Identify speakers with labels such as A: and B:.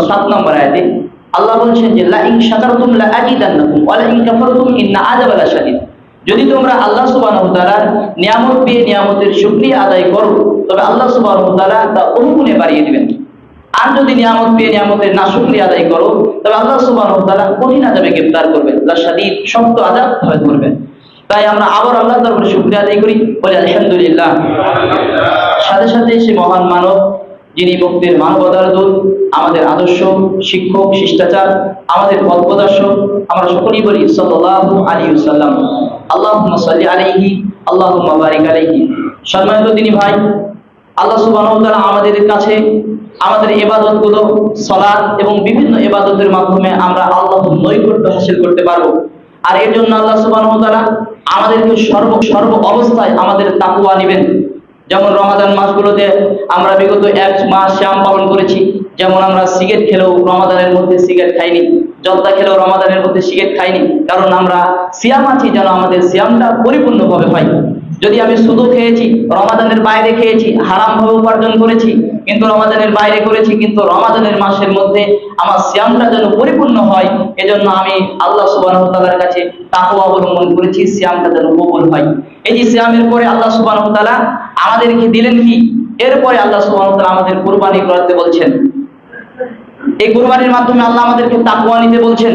A: 7 নম্বর আয়াতে আল্লাহ বলছেন যে লা ইন শাকারতুম লা আযীদান্নাকুম ওয়া লা ইন কাফারতুম ইন্না আযাবা লাশাদীদ। যদি তোমরা আল্লাহ সুবহানাহু ওয়া তাআলার নিয়ামত পেয়ে নিয়ামতের শুকরিয়া আদায় করো তবে আল্লাহ সুবহানাহু ওয়া তাআলা তা বহুগুণে বাড়িয়ে দিবেন। আর যদি নিয়ামত পেয়ে নিয়ামতের নাশুকরিয়া আদায় করো তবে আল্লাহ সুবহানাহু ওয়া তাআলা কঠিন আযাবে গ্রেফতার করবেন, লাশাদীদ শক্ত আযাব ধারণ করবেন। তাই আমরা আবার আল্লাহর দরবারে শুকরিয়া আদায় করি, বলি আলহামদুলিল্লাহ। সাথে সাথে সে মহান মানব যিনি মুক্তির মানবতার দূত, আমাদের আদর্শ শিক্ষক, শিষ্টাচার, আমাদের পথ প্রদর্শক, আমরা সকলেই বলি সাল্লাল্লাহু আলাইহি ওয়াসাল্লাম। আল্লাহুম্মা সাল্লি আলাইহি আল্লাহুম্মা বারিক আলাইহি। সম্মানিত দিনী ভাই, আল্লাহ সুবহানাহু ওয়া তাআলা আমাদের কাছে আমাদের ইবাদতগুলো সালাত এবং বিভিন্ন ইবাদতের মাধ্যমে আমরা আল্লাহর নৈকট্য হাসিল করতে পারবো। আর এর জন্য আল্লাহ সুবহানাহু ওয়া তাআলা আমাদেরকে সর্ব অবস্থায় আমাদের তাকওয়া নেবেন। যেমন রমাদান মাসগুলোতে আমরা বিগত 1 মাস সিয়াম পালন করেছি, যেমন আমরা সিগারেট খেলেও রমাদানের মধ্যে সিগারেট খাইনি, জর্দা খেলেও রমাদানের মধ্যে সিগারেট খাইনি, কারণ আমরা সিয়াম আছি যেন আমাদের সিয়ামটা পরিপূর্ণভাবে হয়। যদি আমি শুধু খেয়েছি, রমাদানের বাইরে খেয়েছি, হারামভাবে উপার্জন করেছি, কিন্তু রমাদানের বাইরে করেছি, কিন্তু রমাদানের মাসের মধ্যে আমার সিয়ামটা যেন পরিপূর্ণ হয়, এজন্য আমি আল্লাহ সুবহানাহু ওয়া তাআলার কাছে তাকওয়া অবলম্বন করেছি, সিয়ামটা যেন কবুল হয়। এই যে সিয়ামের পরে আল্লাহ সুবহানাহু ওয়া তাআলা আমাদেরকে দিলেন কি? এরপরে আল্লাহ সুবহানাহু ওয়া তাআলা আমাদের কুরবানি করতে বলছেন। এই কুরবানির মাধ্যমে আল্লাহ আমাদেরকে তাকওয়া নিতে বলছেন।